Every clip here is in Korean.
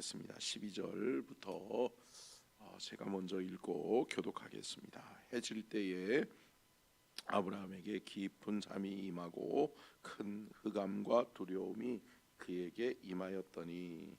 교독하겠습니다. 12절부터 제가 먼저 읽고 교독하겠습니다. 해질 때에 아브라함에게 깊은 잠이 임하고 큰 흑암과 두려움이 그에게 임하였더니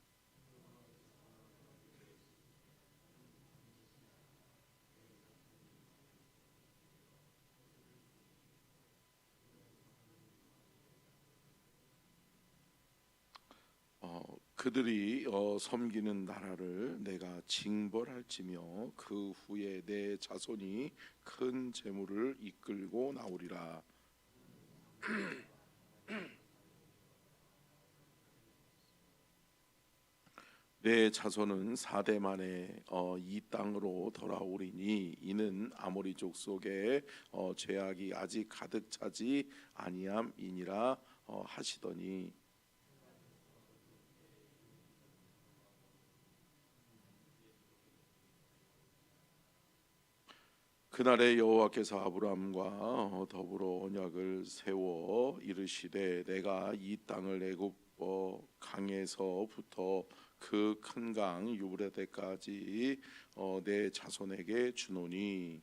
그들이 섬기는 나라를 내가 징벌할지며 그 후에 내 자손이 큰 재물을 이끌고 나오리라. 내 자손은 4대 만에 이 땅으로 돌아오리니 이는 아모리 족속의 죄악이 아직 가득 차지 아니함이니라 하시더니 그날에 여호와께서 아브라함과 더불어 언약을 세워 이르시되 내가 이 땅을 애굽 강에서부터 그 큰 강 유브라데까지 내 자손에게 주노니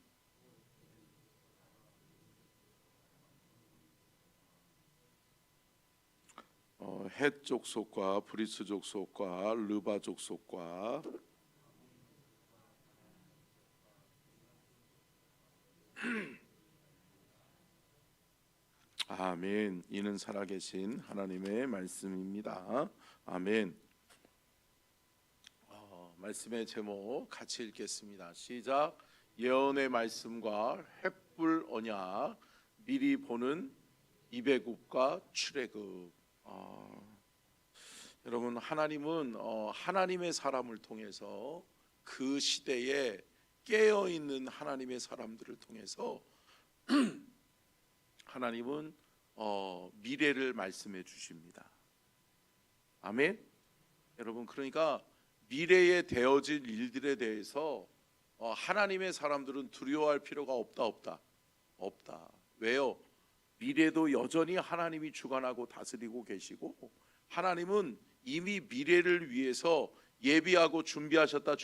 헷 족속과 브리스 족속과 르바 족속과 아멘. 이는 살아계신 하나님의 말씀입니다. 아멘. 말씀의 제목 같이 읽겠습니다. 시작. 예언의 말씀과 횃불 언약, 미리 보는 이배굽과 출애굽. 여러분, 하나님은 하나님의 사람을 통해서 그 시대에 깨어있는 하나님의 사람들을 통해서 하나님은 미래를 말씀해 주십니다. 아멘. 여러분, 그러니까 미래에 되어질 일들에 대해서 하나님의 사람들은 두려워할 필요가 없다. 왜요? 미래도 여전히 하나님이 주관하고 다스리고 계시고 하나님은 이미 미래를 위해서 예비하고 준비하셨다.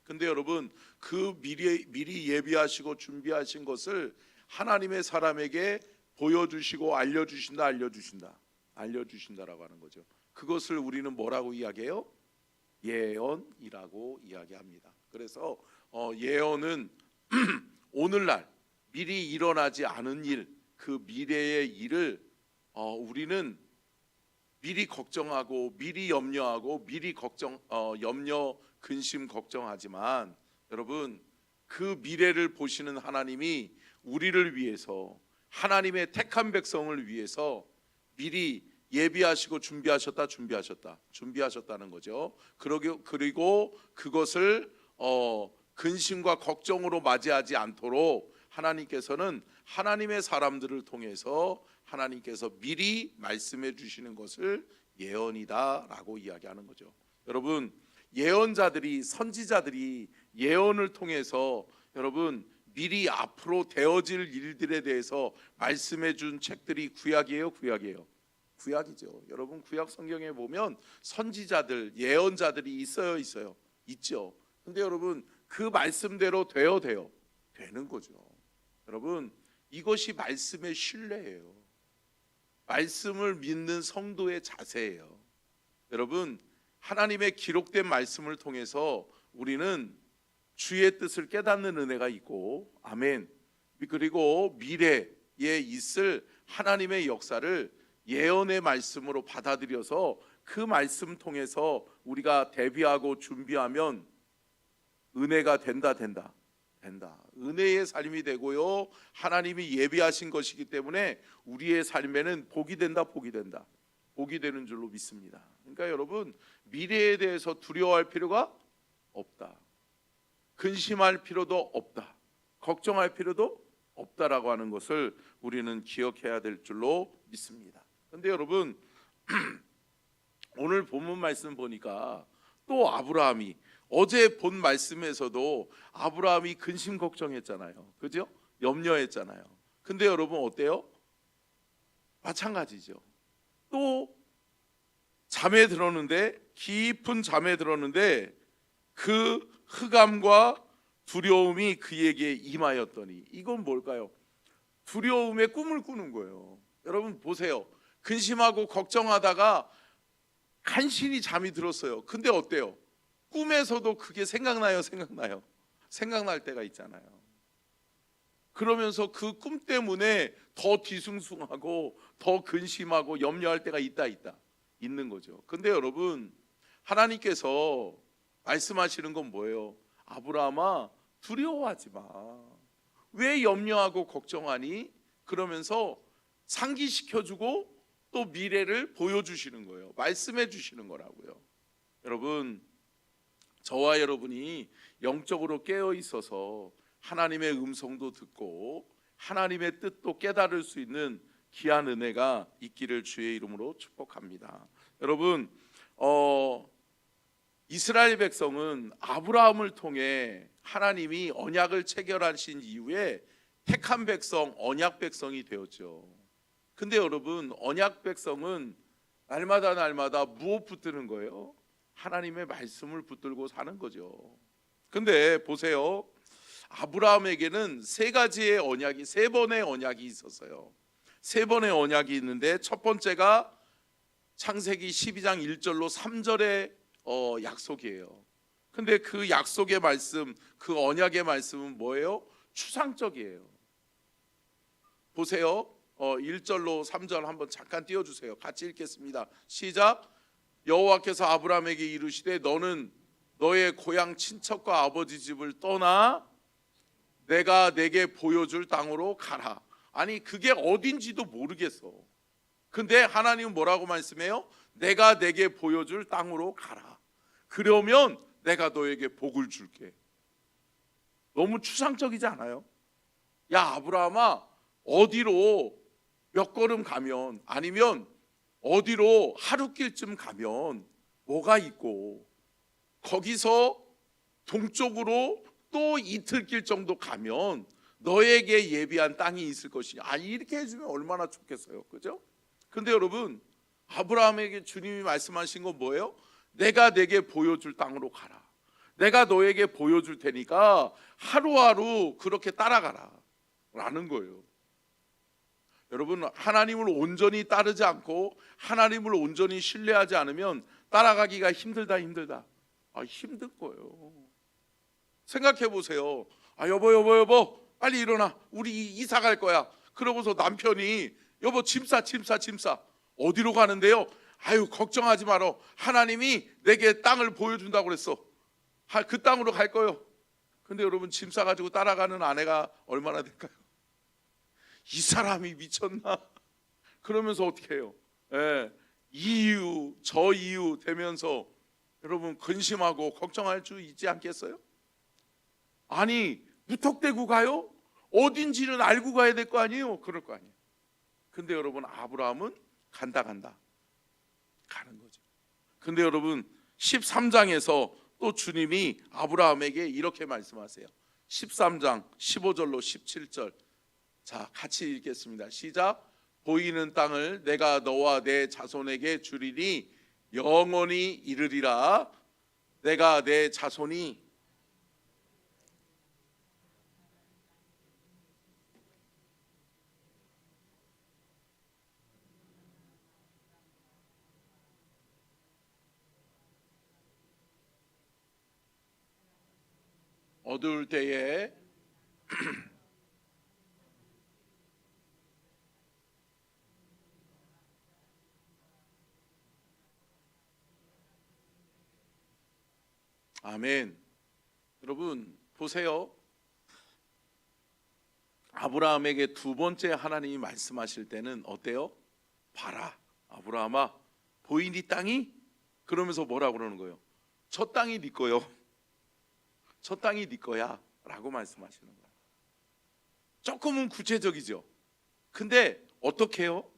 근데 여러분, 그 미리 예비하시고 준비하신 것을 하나님의 사람에게 보여주시고 알려주신다라고 하는 거죠. 그것을 우리는 뭐라고 이야기해요? 예언이라고 이야기합니다. 그래서 예언은 오늘날 미리 일어나지 않은 일, 그 미래의 일을 우리는 미리 걱정하고 미리 염려하고 미리 근심 걱정하지만 여러분, 그 미래를 보시는 하나님이 우리를 위해서 하나님의 택한 백성을 위해서 미리 예비하시고 준비하셨다는 거죠. 그리고 그것을 근심과 걱정으로 맞이하지 않도록 하나님께서는 하나님의 사람들을 통해서 하나님께서 미리 말씀해 주시는 것을 예언이다라고 이야기하는 거죠. 여러분, 예언자들이, 선지자들이 예언을 통해서 여러분 미리 앞으로 되어질 일들에 대해서 말씀해 준 책들이 구약이에요, 구약이죠. 여러분, 구약 성경에 보면 선지자들, 예언자들이 있죠. 근데 여러분, 그 말씀대로 되는 거죠. 여러분, 이것이 말씀의 신뢰예요. 말씀을 믿는 성도의 자세예요. 여러분, 하나님의 기록된 말씀을 통해서 우리는 주의 뜻을 깨닫는 은혜가 있고, 아멘. 그리고 미래에 있을 하나님의 역사를 예언의 말씀으로 받아들여서 그 말씀 통해서 우리가 대비하고 준비하면 은혜가 된다. 은혜의 삶이 되고요, 하나님이 예비하신 것이기 때문에 우리의 삶에는 복이 되는 줄로 믿습니다. 그러니까 여러분, 미래에 대해서 두려워할 필요가 없다. 근심할 필요도 없다. 걱정할 필요도 없다라고 하는 것을 우리는 기억해야 될 줄로 믿습니다. 그런데 여러분, 오늘 본문 말씀 보니까 또 아브라함이, 어제 본 말씀에서도 아브라함이 근심 걱정했잖아요. 그죠? 염려했잖아요. 근데 여러분 어때요? 마찬가지죠. 또 잠에 들었는데, 깊은 잠에 들었는데 그 흑암과 두려움이 그에게 임하였더니, 이건 뭘까요? 두려움의 꿈을 꾸는 거예요. 여러분 보세요. 근심하고 걱정하다가 간신히 잠이 들었어요. 근데 어때요? 꿈에서도 그게 생각나요? 생각날 때가 있잖아요. 그러면서 그 꿈 때문에 더 뒤숭숭하고 더 근심하고 염려할 때가 있는 거죠. 근데 여러분, 하나님께서 말씀하시는 건 뭐예요? 아브라함아, 두려워하지 마. 왜 염려하고 걱정하니? 그러면서 상기시켜주고 또 미래를 보여주시는 거예요. 말씀해 주시는 거라고요. 여러분, 저와 여러분이 영적으로 깨어 있어서 하나님의 음성도 듣고 하나님의 뜻도 깨달을 수 있는 귀한 은혜가 있기를 주의 이름으로 축복합니다. 여러분, 이스라엘 백성은 아브라함을 통해 하나님이 언약을 체결하신 이후에 택한 백성, 언약 백성이 되었죠. 근데 여러분, 언약 백성은 날마다 무엇 붙드는 거예요? 하나님의 말씀을 붙들고 사는 거죠. 근데 보세요. 아브라함에게는 세 번의 언약이 있었어요. 세 번의 언약이 있는데, 첫 번째가 창세기 12장 1절로 3절의 약속이에요. 근데 그 약속의 말씀, 그 언약의 말씀은 뭐예요? 추상적이에요. 보세요. 1절로 3절 한번 잠깐 띄워주세요. 같이 읽겠습니다. 시작. 여호와께서 아브라함에게 이르시되 너는 너의 고향 친척과 아버지 집을 떠나 내가 내게 보여줄 땅으로 가라. 아니, 그게 어딘지도 모르겠어. 근데 하나님은 뭐라고 말씀해요? 내가 내게 보여줄 땅으로 가라. 그러면 내가 너에게 복을 줄게. 너무 추상적이지 않아요? 야, 아브라함아, 어디로 몇 걸음 가면, 아니면 어디로 하루길쯤 가면 뭐가 있고, 거기서 동쪽으로 또 이틀길 정도 가면 너에게 예비한 땅이 있을 것이냐. 아니, 이렇게 해주면 얼마나 좋겠어요. 그죠? 근데 여러분, 아브라함에게 주님이 말씀하신 건 뭐예요? 내가 내게 보여줄 땅으로 가라. 내가 너에게 보여줄 테니까 하루하루 그렇게 따라가라 라는 거예요. 여러분, 하나님을 온전히 따르지 않고 하나님을 온전히 신뢰하지 않으면 따라가기가 힘들다. 힘들 거예요. 생각해 보세요. 여보 빨리 일어나. 우리 이사 갈 거야. 그러고서 남편이 여보 짐 싸. 어디로 가는데요? 걱정하지 마라. 하나님이 내게 땅을 보여준다고 그랬어. 그 땅으로 갈 거요. 근데 여러분, 짐 싸가지고 따라가는 아내가 얼마나 될까요? 이 사람이 미쳤나? 그러면서 어떻게 해요? 저 이유 되면서 여러분, 근심하고 걱정할 수 있지 않겠어요? 아니, 무턱대고 가요? 어딘지는 알고 가야 될 거 아니에요? 그럴 거 아니에요. 근데 여러분, 아브라함은 간다 가는 거죠. 근데 여러분, 13장에서 또 주님이 아브라함에게 이렇게 말씀하세요. 13장 15절로 17절. 자, 같이 읽겠습니다. 시작. 보이는 땅을 내가 너와 내 자손에게 주리니 영원히 이르리라. 내가 내 자손이 어두울 때에 아멘. 여러분 보세요. 아브라함에게 두 번째 하나님이 말씀하실 때는 어때요? 봐라, 아브라함아, 보이니 땅이? 그러면서 뭐라고 그러는 거예요? 저 땅이 네 거요. 저 땅이 네 거야 라고 말씀하시는 거예요. 조금은 구체적이죠. 근데 어떻게 해요?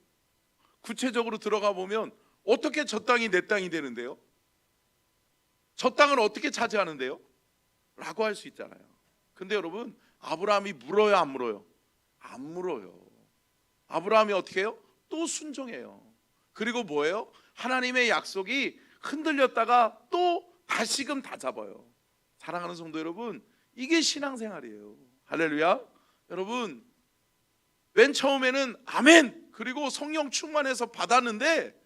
구체적으로 들어가 보면 어떻게 저 땅이 내 땅이 되는데요? 저 땅을 어떻게 차지하는데요? 라고 할 수 있잖아요. 근데 여러분, 아브라함이 물어요, 안 물어요? 안 물어요. 아브라함이 어떻게 해요? 또 순종해요. 그리고 뭐예요? 하나님의 약속이 흔들렸다가 또 다시금 다잡아요. 사랑하는 성도 여러분, 이게 신앙생활이에요. 할렐루야. 여러분, 맨 처음에는 아멘 그리고 성령 충만해서 받았는데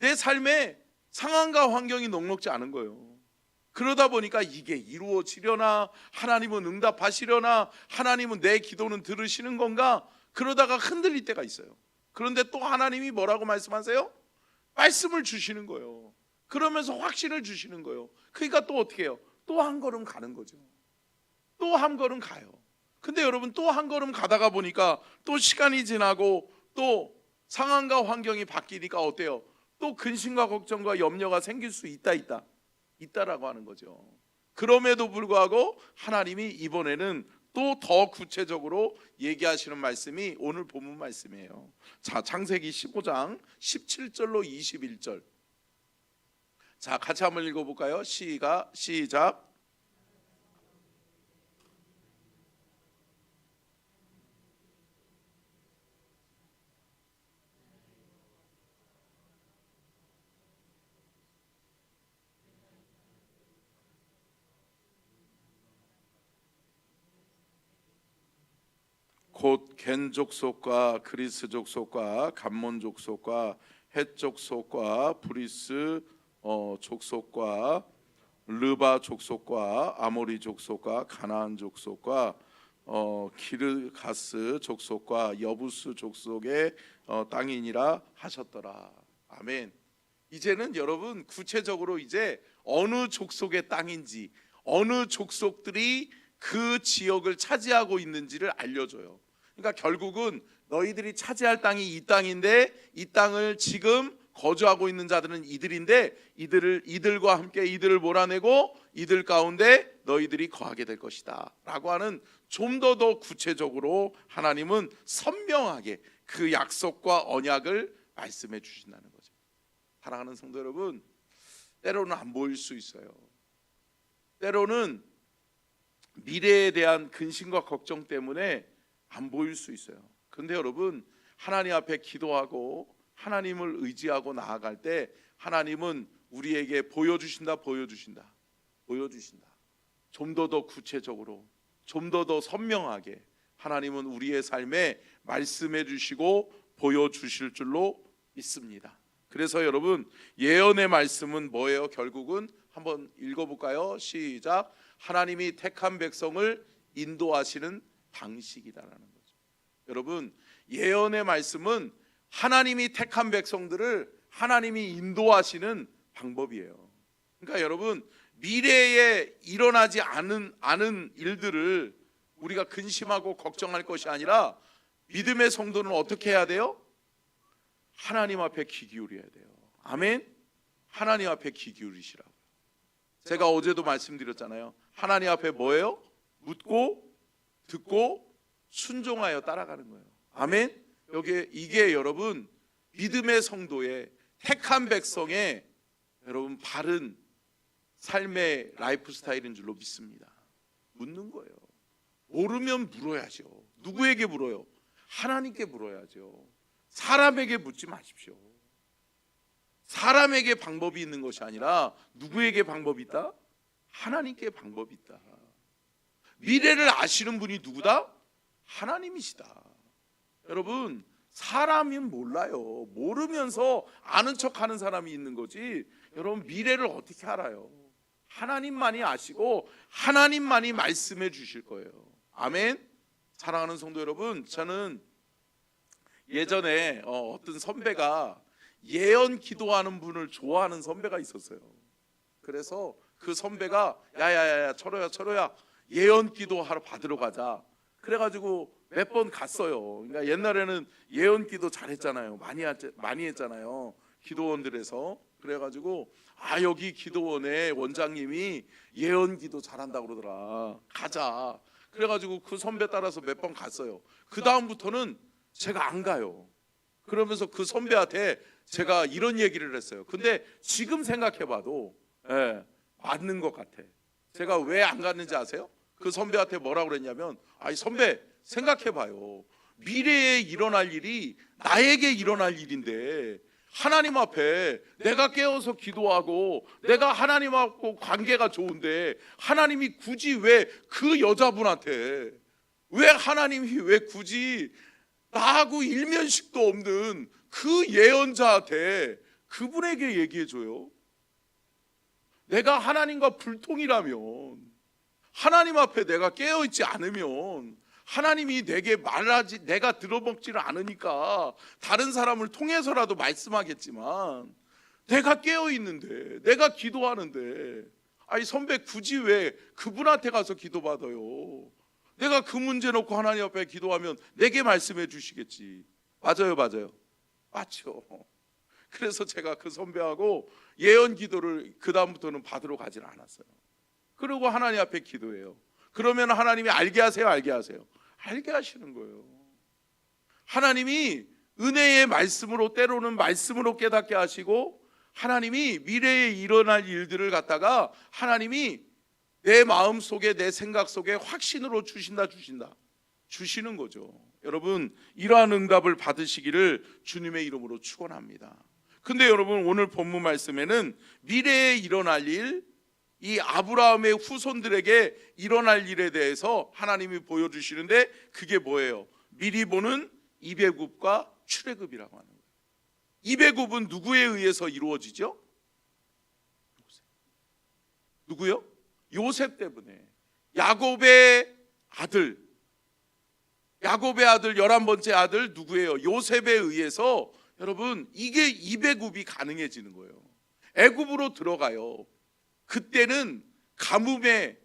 내 삶에 상황과 환경이 녹록지 않은 거예요. 그러다 보니까 이게 이루어지려나, 하나님은 응답하시려나, 하나님은 내 기도는 들으시는 건가, 그러다가 흔들릴 때가 있어요. 그런데 또 하나님이 뭐라고 말씀하세요? 말씀을 주시는 거예요. 그러면서 확신을 주시는 거예요. 그러니까 또 어떻게 해요? 또 한 걸음 가는 거죠. 또 한 걸음 가요. 근데 여러분, 또 한 걸음 가다가 보니까 또 시간이 지나고 또 상황과 환경이 바뀌니까 어때요? 또 근심과 걱정과 염려가 생길 수 있다라고 하는 거죠. 그럼에도 불구하고 하나님이 이번에는 또 더 구체적으로 얘기하시는 말씀이 오늘 본문 말씀이에요. 자, 창세기 15장 17절로 21절. 자, 같이 한번 읽어볼까요? 시작. 곧 겐 족속과 그리스 족속과 감몬 족속과 헷 족속과 브리스 족속과 르바 족속과 아모리 족속과 가나안 족속과 기르가스 족속과 여부스 족속의 땅이니라 하셨더라. 아멘. 이제는 여러분 구체적으로 이제 어느 족속의 땅인지, 어느 족속들이 그 지역을 차지하고 있는지를 알려줘요. 그러니까 결국은 너희들이 차지할 땅이 이 땅인데, 이 땅을 지금 거주하고 있는 자들은 이들인데, 이들과 함께 이들을 몰아내고 이들 가운데 너희들이 거하게 될 것이다 라고 하는, 좀 더 구체적으로 하나님은 선명하게 그 약속과 언약을 말씀해 주신다는 거죠. 사랑하는 성도 여러분, 때로는 안 보일 수 있어요. 때로는 미래에 대한 근심과 걱정 때문에 안 보일 수 있어요. 그런데 여러분, 하나님 앞에 기도하고 하나님을 의지하고 나아갈 때 하나님은 우리에게 보여주신다. 좀 더 구체적으로, 좀 더 선명하게 하나님은 우리의 삶에 말씀해 주시고 보여주실 줄로 믿습니다. 그래서 여러분, 예언의 말씀은 뭐예요? 결국은 한번 읽어볼까요? 시작. 하나님이 택한 백성을 인도하시는 방식이다라는 거죠. 여러분, 예언의 말씀은 하나님이 택한 백성들을 하나님이 인도하시는 방법이에요. 그러니까 여러분, 미래에 일어나지 않은 일들을 우리가 근심하고 걱정할 것이 아니라 믿음의 성도는 어떻게 해야 돼요? 하나님 앞에 귀 기울여야 돼요. 아멘. 하나님 앞에 귀 기울이시라고요. 제가 어제도 말씀드렸잖아요. 하나님 앞에 뭐예요? 묻고 듣고 순종하여 따라가는 거예요. 아멘. 이게 여러분 믿음의 성도의, 택한 백성의 여러분 바른 삶의 라이프 스타일인 줄로 믿습니다. 묻는 거예요. 모르면 물어야죠. 누구에게 물어요? 하나님께 물어야죠. 사람에게 묻지 마십시오. 사람에게 방법이 있는 것이 아니라 누구에게 방법이 있다? 하나님께 방법이 있다. 미래를 아시는 분이 누구다? 하나님이시다. 여러분, 사람이 몰라요. 모르면서 아는 척하는 사람이 있는 거지. 여러분, 미래를 어떻게 알아요? 하나님만이 아시고 하나님만이 말씀해 주실 거예요. 아멘. 사랑하는 성도 여러분, 저는 예전에 어떤 선배가 예언 기도하는 분을 좋아하는 선배가 있었어요. 그래서 그 선배가 야야야야 철호야 예언 기도하러 받으러 가자. 그래가지고 몇 번 갔어요. 그러니까 옛날에는 예언 기도 잘했잖아요. 많이 했잖아요. 기도원들에서. 그래가지고 여기 기도원에 원장님이 예언 기도 잘한다고 그러더라. 가자. 그래가지고 그 선배 따라서 몇 번 갔어요. 그 다음부터는 제가 안 가요. 그러면서 그 선배한테 제가 이런 얘기를 했어요. 근데 지금 생각해봐도 맞는 것 같아. 제가 왜 안 갔는지 아세요? 그 선배한테 뭐라고 그랬냐면, 선배 생각해봐요. 미래에 일어날 일이 나에게 일어날 일인데 하나님 앞에 내가 깨어서 기도하고 내가 하나님하고 관계가 좋은데 하나님이 굳이 왜 그 여자분한테 왜 굳이 나하고 일면식도 없는 그 예언자한테 그분에게 얘기해줘요? 내가 하나님과 불통이라면, 하나님 앞에 내가 깨어있지 않으면 하나님이 내게 말하지, 내가 들어먹지를 않으니까 다른 사람을 통해서라도 말씀하겠지만, 내가 깨어있는데 내가 기도하는데 아니 선배 굳이 왜 그분한테 가서 기도받아요? 내가 그 문제 놓고 하나님 앞에 기도하면 내게 말씀해 주시겠지. 맞아요. 맞죠. 그래서 제가 그 선배하고 예언 기도를 그 다음부터는 받으러 가질 않았어요. 그리고 하나님 앞에 기도해요. 그러면 하나님이 알게 하세요? 알게 하시는 거예요. 하나님이 은혜의 말씀으로, 때로는 말씀으로 깨닫게 하시고, 하나님이 미래에 일어날 일들을 갖다가 하나님이 내 마음 속에, 내 생각 속에 확신으로 주시는 거죠. 여러분, 이러한 응답을 받으시기를 주님의 이름으로 축원합니다. 근데 여러분, 오늘 본문 말씀에는 미래에 일어날 일, 이 아브라함의 후손들에게 일어날 일에 대해서 하나님이 보여주시는데, 그게 뭐예요? 미리 보는 이배굽과 출애굽이라고 하는 거예요. 이배굽은 누구에 의해서 이루어지죠? 누구요? 요셉 때문에. 야곱의 아들 11번째 아들 누구예요? 요셉에 의해서 여러분 이게 이배굽이 가능해지는 거예요. 애굽으로 들어가요. 그때는 가뭄에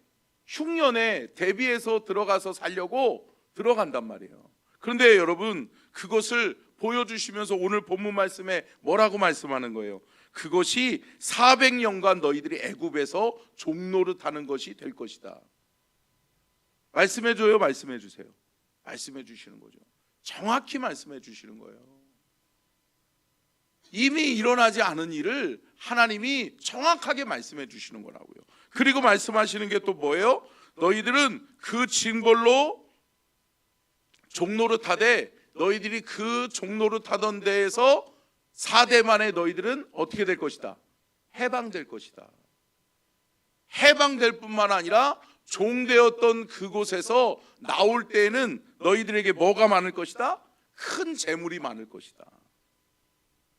흉년에 대비해서 들어가서 살려고 들어간단 말이에요. 그런데 여러분 그것을 보여주시면서 오늘 본문 말씀에 뭐라고 말씀하는 거예요? 그것이 400년간 너희들이 애굽에서 종노릇하는 것이 될 것이다. 말씀해줘요? 말씀해주세요? 말씀해 주시는 거죠. 정확히 말씀해 주시는 거예요. 이미 일어나지 않은 일을 하나님이 정확하게 말씀해 주시는 거라고요. 그리고 말씀하시는 게 또 뭐예요? 너희들은 그 징벌로 종노릇하되 너희들이 그 종노릇하던 데에서 4대 만에 너희들은 어떻게 될 것이다? 해방될 것이다. 해방될 뿐만 아니라 종되었던 그곳에서 나올 때에는 너희들에게 뭐가 많을 것이다? 큰 재물이 많을 것이다.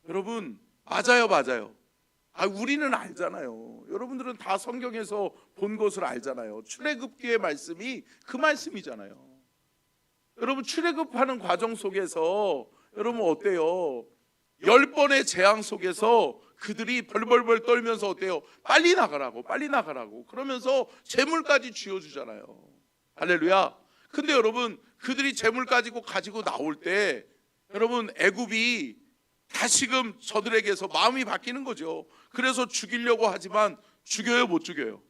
여러분 맞아요. 우리는 알잖아요. 여러분들은 다 성경에서 본 것을 알잖아요. 출애굽기의 말씀이 그 말씀이잖아요. 여러분 출애굽하는 과정 속에서 여러분 어때요? 10번의 재앙 속에서 그들이 벌벌벌 떨면서 어때요? 빨리 나가라고 그러면서 재물까지 쥐어주잖아요. 할렐루야. 근데 여러분 그들이 재물 가지고 나올 때 여러분 애굽이 다시금 저들에게서 마음이 바뀌는 거죠. 그래서 죽이려고 하지만 죽여요? 못 죽여요?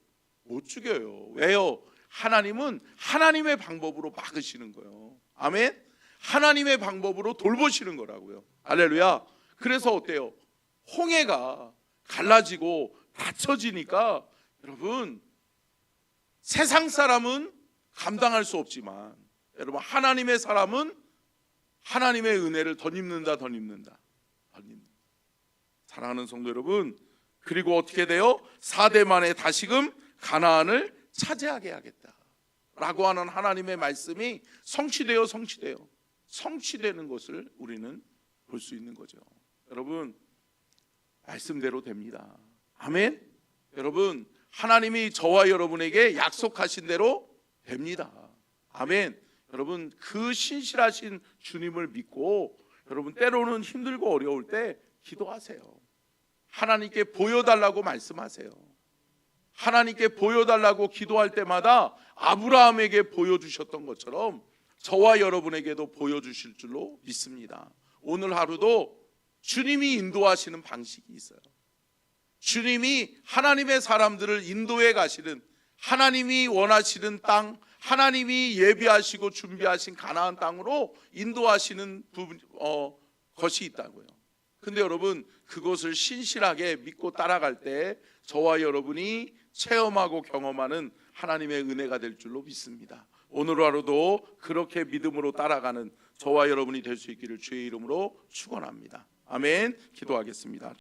못 죽여요. 왜요? 하나님은 하나님의 방법으로 막으시는 거예요. 아멘. 하나님의 방법으로 돌보시는 거라고요. 할렐루야. 그래서 어때요? 홍해가 갈라지고 닫혀지니까 여러분 세상 사람은 감당할 수 없지만 여러분 하나님의 사람은 하나님의 은혜를 덧입는다. 사랑하는 성도 여러분, 그리고 어떻게 돼요? 4대 만에 다시금 가나안을 차지하게 하겠다 라고 하는 하나님의 말씀이 성취되는 것을 우리는 볼 수 있는 거죠. 여러분 말씀대로 됩니다. 아멘. 여러분 하나님이 저와 여러분에게 약속하신 대로 됩니다. 아멘. 여러분 그 신실하신 주님을 믿고 여러분 때로는 힘들고 어려울 때 기도하세요. 하나님께 보여달라고 말씀하세요. 하나님께 보여달라고 기도할 때마다 아브라함에게 보여주셨던 것처럼 저와 여러분에게도 보여주실 줄로 믿습니다. 오늘 하루도 주님이 인도하시는 방식이 있어요. 주님이 하나님의 사람들을 인도해 가시는, 하나님이 원하시는 땅, 하나님이 예비하시고 준비하신 가나안 땅으로 인도하시는 것이 있다고요. 근데 여러분 그것을 신실하게 믿고 따라갈 때 저와 여러분이 체험하고 경험하는 하나님의 은혜가 될 줄로 믿습니다. 오늘 하루도 그렇게 믿음으로 따라가는 저와 여러분이 될 수 있기를 주의 이름으로 축원합니다. 아멘. 기도하겠습니다.